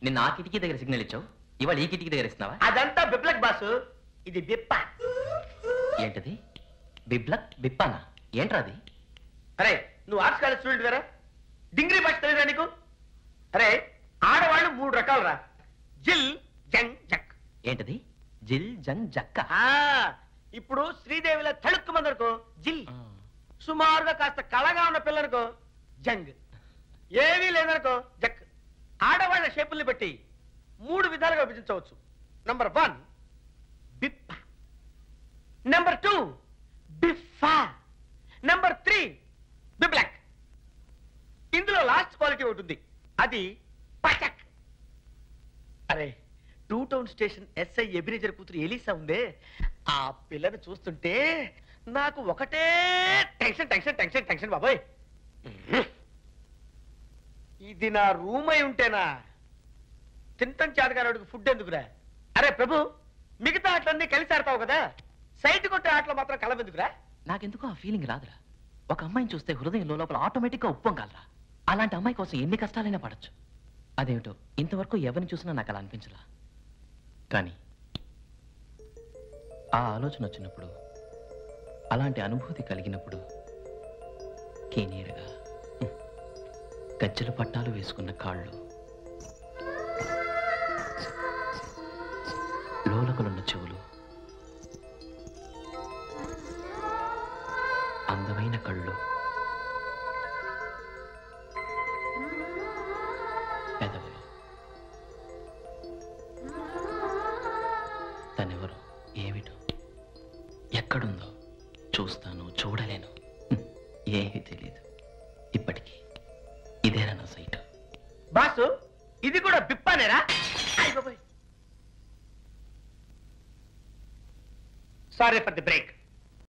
నిన్న ఆ కిటికీ దగ్గర సిగ్నల్ ఇచ్చావు, ఇవాళ ఈ కిటికీ దగ్గర ఇస్తున్నావా? అదంతా బిప్లక్ బాసు, ఇది బిప్ప. ఏంటది? బిప్లక్ బిప్పానా? ఏంట్రా అది? అరే నువ్వు ఆర్ట్స్ కాలేజ్ స్టూడెంట్ వేరా? డింగ్రీ భాష తెలియదా నీకు? అరే ఆడవాళ్ళు 3 రకాలు రా. జిల్ జంగ్ జక్. ఏంటది? జిల్ జంగ్ జక్క. ఇప్పుడు శ్రీదేవిలో తళుక్కు మందనుకో జిల్, సుమారుగా కాస్త కళగా ఉన్న పిల్లనుకో జంగ్, ఏమీ లేదనుకో జక్. ఆడవాళ్ల షేపుల్ని బట్టి 3 విధాలుగా విభజించవచ్చు. నంబర్ 1 బిప్ప, నంబర్ 2 బిఫా, నంబర్ 3 బిబ్లాక్. ఇందులో లాస్ట్ క్వాలిటీ ఉంటుంది, అది పచక్. అరే 2 టౌన్ స్టేషన్ ఎస్ఐ ఎబినేజర్ కూతురు ఎలీసా ఉందే, ఆ పిల్లని చూస్తుంటే నాకు ఒకటే టెన్షన్ టెన్షన్ టెన్షన్ టెన్షన్ బాబోయ్. ఇది నా రూమ్ అయి ఉంటేనా? తింటం చేతగానోడికి ఫుడ్ ఎందుకురా? అరే ప్రభు, మిగతా ఆటలన్నీ కలిసి ఆడతావు కదా, సైట్ కొట్టే ఆటలు మాత్రం కలవెందుకురా? నాకెందుకో ఆ ఫీలింగ్ రాదురా. ఒక అమ్మాయిని చూస్తే హృదయంలో లోపల ఆటోమేటిక్గా ఉప్పొంగాలరా. అలాంటి అమ్మాయి కోసం ఎన్ని కష్టాలైనా పడచ్చు. అదేమిటో ఇంతవరకు ఎవరిని చూసినా నాకు అలా అనిపించలా. కానీ ఆ ఆలోచన వచ్చినప్పుడు, అలాంటి అనుభూతి కలిగినప్పుడు కీనీరుగా గజ్జల పట్టాలు వేసుకున్న కాళ్ళు, లోలకులున్న చెవులు, అందమైన కళ్ళు, పెదవులు, తనెవరు, ఏమిటో, ఎక్కడుందో చూస్తాను, చూడలేను, ఏమీ తెలియదు. ఇప్పటికీ ఇదేనా నా సైట్? బాసు ఇది కూడా బిప్పానేరా? Sorry for the break.